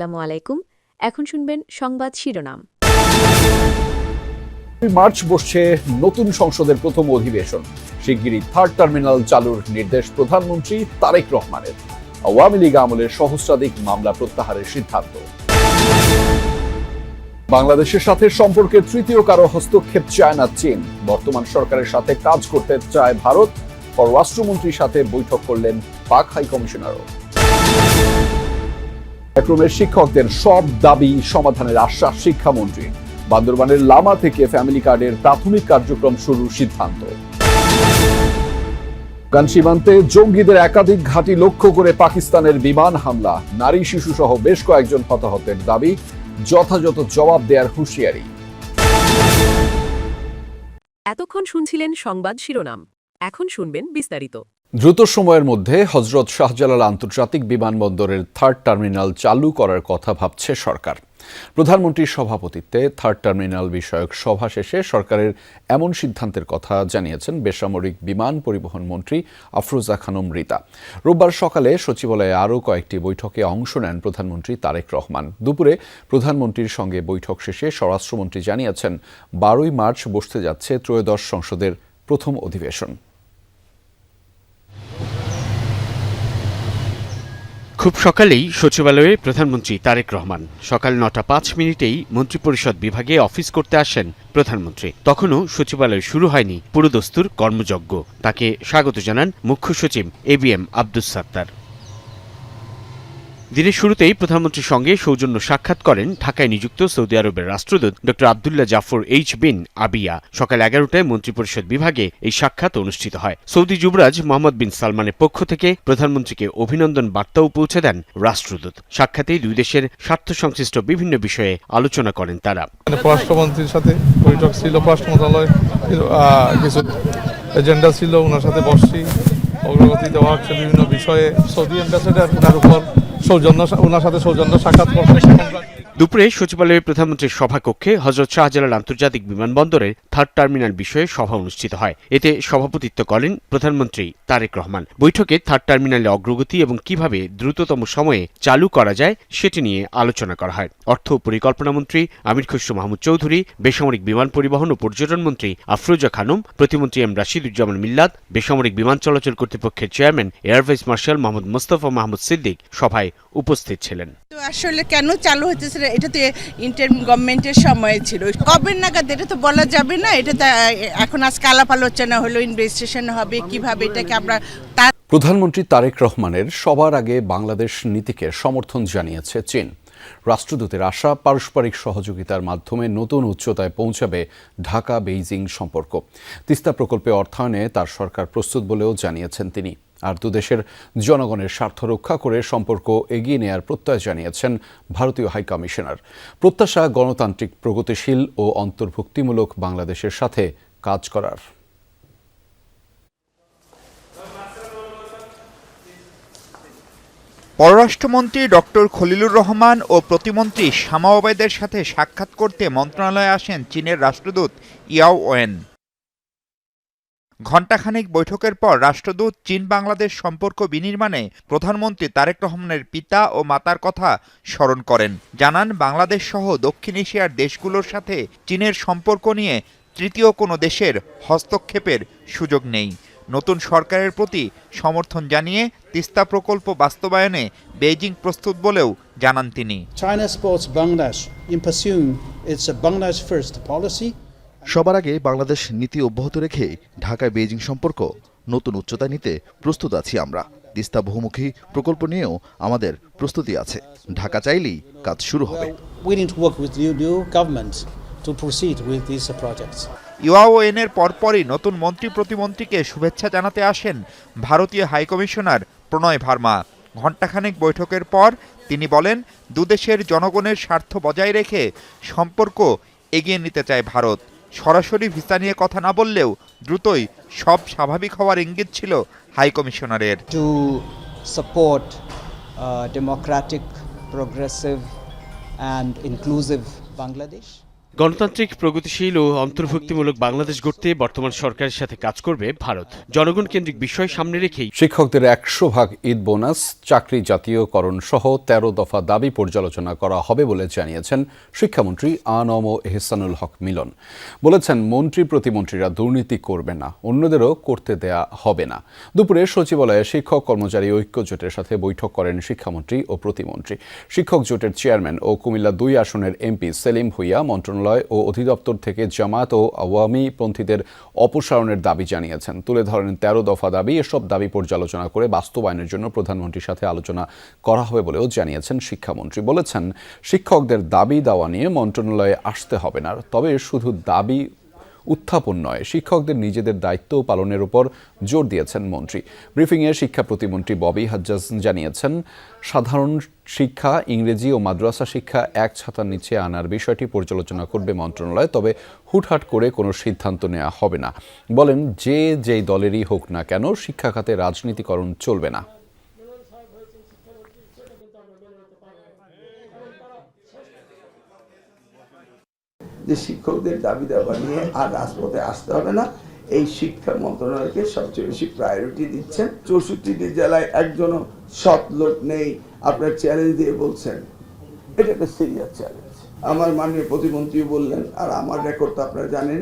আসসালামু আলাইকুম। এখন শুনবেন সংবাদ শিরোনাম। মার্চ বসছে নতুন সংসদের প্রথম অধিবেশন। শিগগিরই থার্ড টার্মিনাল চালুর নির্দেশ প্রধানমন্ত্রী তারেক রহমানের। আওয়ামী লীগ আমলের সহস্রাধিক মামলা প্রত্যাহারের সিদ্ধান্ত। বাংলাদেশের সাথে সম্পর্কে তৃতীয় কারো হস্তক্ষেপ চায় না চীন। বর্তমান সরকারের সাথে কাজ করতে চায় ভারত। পররাষ্ট্রমন্ত্রীর সাথে বৈঠক করলেন পাক হাই কমিশনারও। পাঠ্যক্রমের শিক্ষকদের সব দাবি সমাধানের আশ্বাস শিক্ষামন্ত্রী। বান্দরবানের লামা থেকে ফ্যামিলি কার্ডের প্রাথমিক কার্যক্রম শুরুর সিদ্ধান্ত। আফগান সীমান্তে জঙ্গিদের একাধিক ঘাঁটি লক্ষ্য করে পাকিস্তানের বিমান হামলা। নারী শিশু সহ বেশ কয়েকজন হতাহতের দাবি। যথাযথ জবাব দেওয়ার হুঁশিয়ারি। এতক্ষণ শুনছিলেন সংবাদ শিরোনাম। এখন শুনবেন বিস্তারিত। দ্রুত সময়ের মধ্যে হজরত শাহজালাল আন্তর্জাতিক বিমানবন্দরের থার্ড টার্মিনাল চালু করার কথা ভাবছে সরকার। প্রধানমন্ত্রীর সভাপতিত্বে থার্ড টার্মিনাল বিষয়ক সভা শেষে সরকারের এমন সিদ্ধান্তের কথা জানিয়েছেন বেসামরিক বিমান পরিবহন মন্ত্রী আফরোজা খানম রিতা। রোববার সকালে সচিবালয়ে আরও কয়েকটি বৈঠকে অংশ নেন প্রধানমন্ত্রী তারেক রহমান। দুপুরে প্রধানমন্ত্রীর সঙ্গে বৈঠক শেষে স্বরাষ্ট্রমন্ত্রী জানিয়েছেন 12ই মার্চ বসতে যাচ্ছে ত্রয়োদশ সংসদের প্রথম অধিবেশন। খুব সকালেই সচিবালয়ে প্রধানমন্ত্রী তারেক রহমান। সকাল 9:05 মন্ত্রিপরিষদ বিভাগে অফিস করতে আসেন প্রধানমন্ত্রী। তখনও সচিবালয় শুরু হয়নি পুরোদস্তুর কর্মযজ্ঞ। তাকে স্বাগত জানান মুখ্য সচিব ABM আব্দুস সাত্তার। দিনের শুরুতেই প্রধানমন্ত্রীর সঙ্গে সৌজন্য সাক্ষাৎ করেন ঢাকায় নিযুক্ত সৌদি আরবের রাষ্ট্রদূত ড আবদুল্লাহ জাফর এইচ বিন আবিয়া। সকাল 11টায় মন্ত্রিপরিষদ বিভাগে এই সাক্ষাৎ অনুষ্ঠিত হয়। সৌদি যুবরাজ মোহাম্মদ বিন সালমানের পক্ষ থেকে প্রধানমন্ত্রীকে অভিনন্দন বার্তাও পৌঁছে দেন রাষ্ট্রদূত। সাক্ষাতেই দুই দেশের স্বার্থ সংশ্লিষ্ট বিভিন্ন বিষয়ে আলোচনা করেন তারা। পররাষ্ট্রমন্ত্রীর সাথে বৈঠক ছিল, পররাষ্ট্র মন্ত্রণালয় কিছু এজেন্ডা ছিল, ওনার সাথে বসছি, অগ্রগতি দেওয়া হচ্ছে বিভিন্ন বিষয়ে। সৌদি অ্যাম্বাসেডার তার উপর ওনার সাথে সৌজন্য সাক্ষাৎ করতে। দুপুরে সচিবালয়ের প্রধানমন্ত্রীর সভাকক্ষে হজরত শাহজালাল আন্তর্জাতিক বিমানবন্দরের থার্ড টার্মিনাল বিষয়ে সভা অনুষ্ঠিত হয়। এতে সভাপতিত্ব করেন প্রধানমন্ত্রী তারেক রহমান। বৈঠকে থার্ড টার্মিনালে অগ্রগতি এবং কিভাবে দ্রুততম সময়ে চালু করা যায় সেটি নিয়ে আলোচনা করা হয়। অর্থ ও পরিকল্পনা মন্ত্রী আমির খসরু মাহমুদ চৌধুরী, বেসামরিক বিমান পরিবহন ও পর্যটন মন্ত্রী আফরোজা খানম, প্রতিমন্ত্রী এম রাশিদুজ্জামান মিল্লাত, বেসামরিক বিমান চলাচল কর্তৃপক্ষের chairman air vice marshal Mohammad Mostafa Mahmud Siddique সভায় উপস্থিত ছিলেন। তো আসলে কেন চালু হতেছে এটা তো ইন্টারিম গভর্নমেন্টের সময় ছিল, কবে নাগাদ এটা তো বলা যাবে না। এটা তো এখন আজকে আলাপ আলোচনা হলো, ইনভেস্টিগেশন হবে কিভাবে এটাকে আমরা। প্রধানমন্ত্রী তারেক রহমানের সবার আগে বাংলাদেশ নীতিকে সমর্থন জানিয়েছে চীন। রাষ্ট্রদূতের আশা, পারস্পরিক সহযোগিতার মাধ্যমে নতুন উচ্চতায় পৌঁছাবে ঢাকা বেইজিং সম্পর্ক। তিস্তা প্রকল্পে অর্থায়নে তার সরকার প্রস্তুত বলেও জানিয়েছেন তিনি। আর দুদেশের জনগণের স্বার্থ রক্ষা করে সম্পর্ক এগিয়ে নেয়ার প্রত্যয় জানিয়েছেন ভারতীয় হাই কমিশনার। প্রত্যাশা গণতান্ত্রিক, প্রগতিশীল ও অন্তর্ভুক্তিমূলক বাংলাদেশের সাথে কাজ করার। পররাষ্ট্রমন্ত্রী ডক্টর খলিলুর রহমান ও প্রতিমন্ত্রী শামা ওবায়দের সাথে সাক্ষাৎ করতে মন্ত্রণালয়ে আসেন চীনের রাষ্ট্রদূত ইয়াও ওয়েন। ঘণ্টাখানেক বৈঠকের পর রাষ্ট্রদূত চীন বাংলাদেশ সম্পর্ক বিনির্মাণে প্রধানমন্ত্রী তারেক রহমানের পিতা ও মাতার কথা স্মরণ করেন। জানান, বাংলাদেশ সহ দক্ষিণ এশিয়ার দেশগুলোর সাথে চীনের সম্পর্ক নিয়ে তৃতীয় কোনো দেশের হস্তক্ষেপের সুযোগ নেই। নতুন সরকারের প্রতি সমর্থন জানিয়ে তিস্তা প্রকল্প বাস্তবায়নে বেইজিং প্রস্তুত বলেও জানান তিনি। China supports Bangladesh in pursuing its Bangladesh first policy. সবার আগে বাংলাদেশ নীতি অব্যাহত রেখে ঢাকায় বেইজিং সম্পর্ক নতুন উচ্চতায় নিতে প্রস্তুত আছি আমরা। তিস্তা বহুমুখী প্রকল্প নিয়েও আমাদের প্রস্তুতি আছে। ঢাকা চাইলেই কাজ শুরু হবে। We need to work with the new government to proceed with these projects. ইউএনের পরপরই নতুন মন্ত্রী প্রতিমন্ত্রীকে শুভেচ্ছা জানাতে আসেন ভারতীয় হাইকমিশনার প্রণয় ভার্মা। ঘণ্টাখানেক বৈঠকের পর তিনি বলেন, দুদেশের জনগণের স্বার্থ বজায় রেখে সম্পর্ক এগিয়ে নিতে চায় ভারত। সরাসরি ভিসা নিয়ে কথা না বললেও দ্রুতই সব স্বাভাবিক হওয়ার ইঙ্গিত ছিল হাইকমিশনারের। To support democratic, progressive and inclusive Bangladesh. গণতান্ত্রিক, প্রগতিশীল ও অন্তর্ভুক্তিমূলক বাংলাদেশ গড়তে বর্তমান সরকারের সাথে কাজ করবে ভারত। জনগণ কেন্দ্রিক বিষয় সামনে রেখেই শিক্ষকদের 100% ঈদ বোনাস, চাকরি জাতীয়করণ সহ 13 দফা দাবি পর্যালোচনা করা হবে বলে জানিয়েছেন শিক্ষামন্ত্রী আ.ন.ম এহসানুল হক মিলন। বলেছেন, মন্ত্রী প্রতিমন্ত্রীরা দুর্নীতি করবে না, অন্যদেরও করতে দেয়া হবে না। দুপুরে সচিবালয়ে শিক্ষক কর্মচারী ঐক্য জোটের সাথে বৈঠক করেন শিক্ষামন্ত্রী ও প্রতিমন্ত্রী। শিক্ষক জোটের চেয়ারম্যান ও কুমিল্লা 2 আসনের এমপি সেলিম ভুইয়া মন্ত্রণালয় ও অধিদপ্তর থেকে জামাত ও আওয়ামী পন্থীদের অপসারণের দাবি জানিয়েছেন। তুলে ধরেন 13 দফা দাবি। এসব দাবি পর্যালোচনা করে বাস্তবায়নের জন্য প্রধানমন্ত্রীর সাথে আলোচনা করা হবে বলেও জানিয়েছেন শিক্ষামন্ত্রী। বলেছেন, শিক্ষকদের দাবি দাওয়া নিয়ে মন্ত্রণালয়ে আসতে হবে না, তবে শুধু দাবি উত্থাপন নয়, শিক্ষকদের নিজেদের দায়িত্ব পালনের উপর জোর দিয়েছেন মন্ত্রী। ব্রিফিংয়ে শিক্ষা প্রতিমন্ত্রী ববি হাজ্জাজ জানিয়েছেন, সাধারণ শিক্ষা, ইংরেজি ও মাদ্রাসা শিক্ষা এক ছাতার নিচে আনার বিষয়টি পর্যালোচনা করবে মন্ত্রণালয়, তবে হুটহাট করে কোনো সিদ্ধান্ত নেওয়া হবে না। বলেন, যেই দলেরই হোক না কেন, শিক্ষা খাতে রাজনীতিকরণ চলবে না। যে শিক্ষকদের দাবি দাবা নিয়ে আর রাজপথে আসতে হবে না, এই শিক্ষা মন্ত্রণালয়কে সবচেয়ে বেশি প্রায়োরিটি দিচ্ছেন। 64টি জেলায় একজনও সৎ লোক নেই, আপনার চ্যালেঞ্জ দিয়ে বলছেন, এটা একটা সিরিয়াস চ্যালেঞ্জ। আমার মাননীয় প্রতিমন্ত্রী বললেন, আর আমার রেকর্ড তো আপনারা জানেন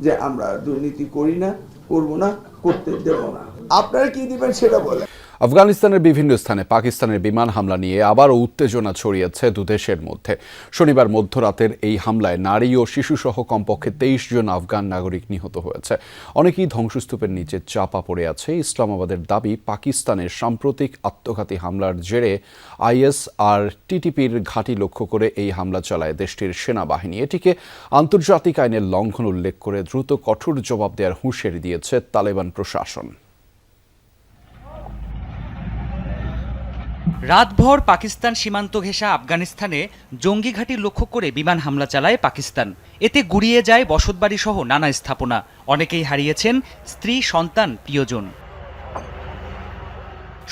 যে আমরা দুর্নীতি করি না, করব না, করতে দেব না। আপনারা কি দিবেন সেটা বলেন। আফগানিস্তানের বিভিন্ন স্থানে পাকিস্তানের বিমান হামলা নিয়ে আবারও উত্তেজনা ছড়িয়েছে দুদেশের মধ্যে। শনিবার মধ্যরাতের এই হামলায় নারী ও শিশুসহ কমপক্ষে 23 জন আফগান নাগরিক নিহত হয়েছে। অনেকেই ধ্বংসস্তূপের নিচে চাপা পড়ে আছে। ইসলামাবাদের দাবি, পাকিস্তানের সাম্প্রতিক আত্মঘাতী হামলার জেরে আইএস আর টিটিপির ঘাঁটি লক্ষ্য করে এই হামলা চালায় দেশটির সেনাবাহিনী। এটিকে আন্তর্জাতিক আইনের লঙ্ঘন উল্লেখ করে দ্রুত কঠোর জবাব দেওয়ার হুঁশিয়ারি দিয়েছে তালেবান প্রশাসন। রাতভর পাকিস্তান সীমান্ত ঘেঁষা আফগানিস্তানে জঙ্গি ঘাঁটি লক্ষ্য করে বিমান হামলা চালায় পাকিস্তান। এতে গুড়িয়ে যায় বসতবাড়ি সহ নানা স্থাপনা। অনেকেই হারিয়েছেন স্ত্রী, সন্তান, প্রিয়জন।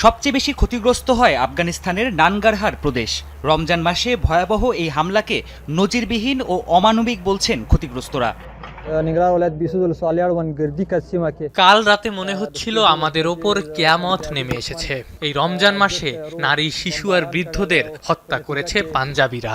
সবচেয়ে বেশি ক্ষতিগ্রস্ত হয় আফগানিস্তানের নানগারহার প্রদেশ। রমজান মাসে ভয়াবহ এই হামলাকে নজিরবিহীন ও অমানবিক বলছেন ক্ষতিগ্রস্তরা। কাল রাতে মনে হচ্ছিল আমাদের ওপর কিয়ামত নেমে এসেছে। এই রমজান মাসে নারী, শিশু আর বৃদ্ধদের হত্যা করেছে পাঞ্জাবিরা।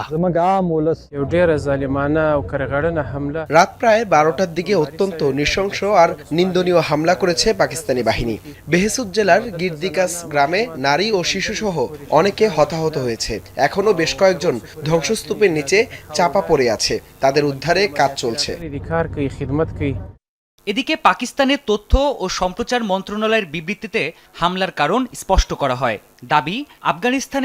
রাত প্রায় 12টার দিকে অত্যন্ত নৃশংস আর নিন্দনীয় হামলা করেছে পাকিস্তানি বাহিনী। বেহেসুদ জেলার গির্দিকাস গ্রামে নারী ও শিশু সহ অনেকে হতাহত হয়েছে। এখনো বেশ কয়েকজন ধ্বংসস্তূপের নিচে চাপা পড়ে আছে। তাদের উদ্ধারে কাজ চলছে। এদিকে পাকিস্তানের তথ্য ও সম্প্রচার মন্ত্রণালয়ের বিবৃতিতে হামলার কারণ স্পষ্ট করা হয়। দাবি, আফগানিস্তানে